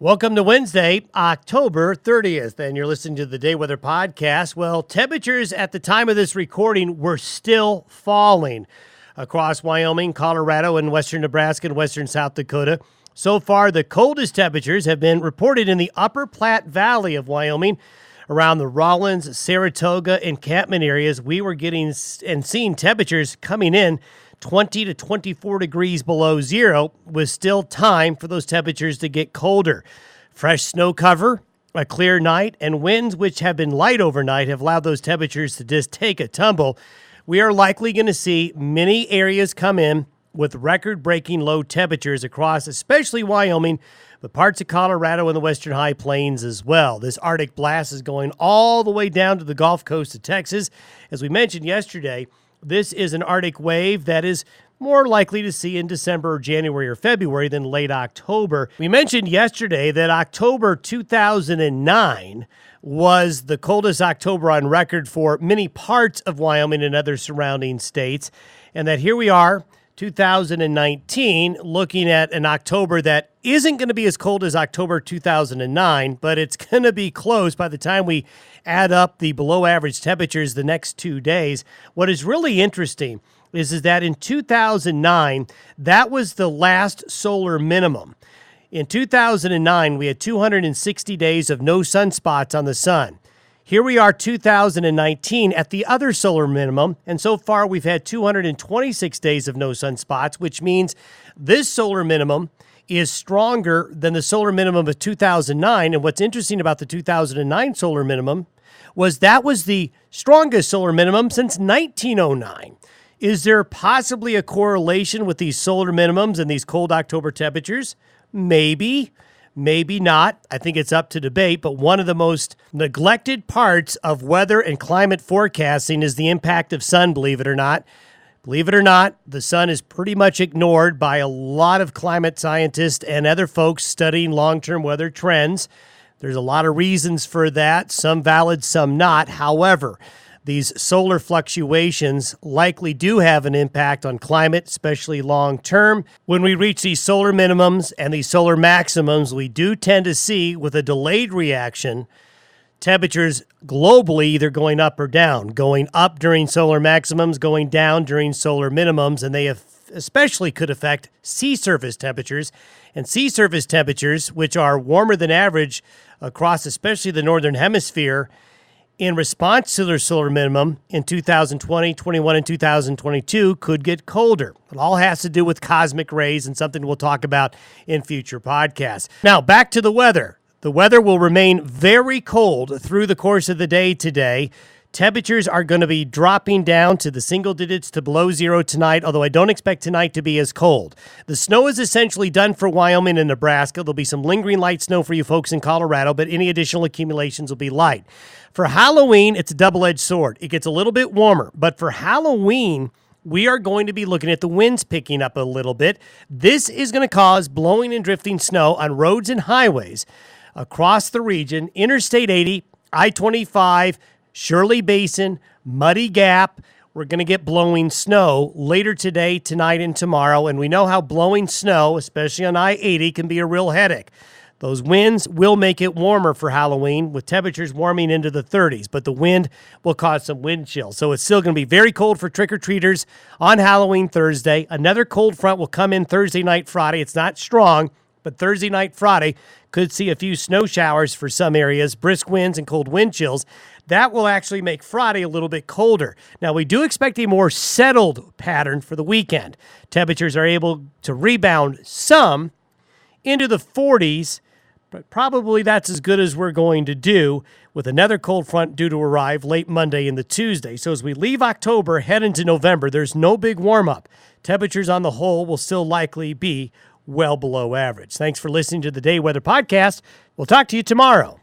Welcome to Wednesday, October 30th, and you're listening to the Day Weather Podcast. Well, temperatures at the time of this recording were still falling across Wyoming, Colorado, and western Nebraska and western South Dakota. So far, the coldest temperatures have been reported in the upper Platte Valley of Wyoming, around the Rawlins, Saratoga, and Encampment areas. We were getting and seeing temperatures coming in 20 to 24 degrees below zero, with still time for those temperatures to get colder. Fresh snow cover, a clear night, and winds which have been light overnight have allowed those temperatures to just take a tumble. We are likely going to see many areas come in with record-breaking low temperatures across, especially Wyoming, but parts of Colorado and the western high plains as well. This Arctic blast is going all the way down to the Gulf Coast of Texas. As we mentioned yesterday, this is an Arctic wave that is more likely to see in December, January, or February than late October. We mentioned yesterday that October 2009 was the coldest October on record for many parts of Wyoming and other surrounding states, and that here we are, 2019, looking at an October that isn't going to be as cold as October 2009, but it's going to be close by the time we add up the below average temperatures the next 2 days. What is really interesting is that in 2009, that was the last solar minimum. In 2009, we had 260 days of no sunspots on the sun. Here we are, 2019, at the other solar minimum, and so far we've had 226 days of no sunspots, which means this solar minimum is stronger than the solar minimum of 2009. And what's interesting about the 2009 solar minimum was that was the strongest solar minimum since 1909. Is there possibly a correlation with these solar minimums and these cold October temperatures? Maybe. Maybe not. I think it's up to debate, but one of the most neglected parts of weather and climate forecasting is the impact of sun, believe it or not. Believe it or not, the sun is pretty much ignored by a lot of climate scientists and other folks studying long-term weather trends. There's a lot of reasons for that, some valid, some not. However, these solar fluctuations likely do have an impact on climate, especially long-term. When we reach these solar minimums and these solar maximums, we do tend to see, with a delayed reaction, temperatures globally either going up or down, going up during solar maximums, going down during solar minimums, and they especially could affect sea surface temperatures. And sea surface temperatures, which are warmer than average across especially the northern hemisphere, in response to their solar minimum in 2020, 21, and 2022 could get colder. It all has to do with cosmic rays and something we'll talk about in future podcasts. Now, back to the weather. The weather will remain very cold through the course of the day today. Temperatures are going to be dropping down to the single digits to below zero tonight, although I don't expect tonight to be as cold. The snow is essentially done for Wyoming and Nebraska. There'll be some lingering light snow for you folks in Colorado, but any additional accumulations will be light. For Halloween, it's a double-edged sword. It gets a little bit warmer, but for Halloween, we are going to be looking at the winds picking up a little bit. This is going to cause blowing and drifting snow on roads and highways across the region. Interstate 80, I-25, Shirley Basin, Muddy Gap. We're going to get blowing snow later today, tonight, and tomorrow. And we know how blowing snow, especially on I-80, can be a real headache. Those winds will make it warmer for Halloween, with temperatures warming into the 30s, but the wind will cause some wind chill. So it's still going to be very cold for trick-or-treaters on Halloween Thursday. Another cold front will come in Thursday night, Friday. It's not strong, but Thursday night, Friday could see a few snow showers for some areas, brisk winds and cold wind chills. That will actually make Friday a little bit colder. Now, we do expect a more settled pattern for the weekend. Temperatures are able to rebound some into the 40s, but probably that's as good as we're going to do, with another cold front due to arrive late Monday into Tuesday. So as we leave October, head into November, there's no big warm-up. Temperatures on the whole will still likely be well below average. Thanks for listening to the Day Weather Podcast. We'll talk to you tomorrow.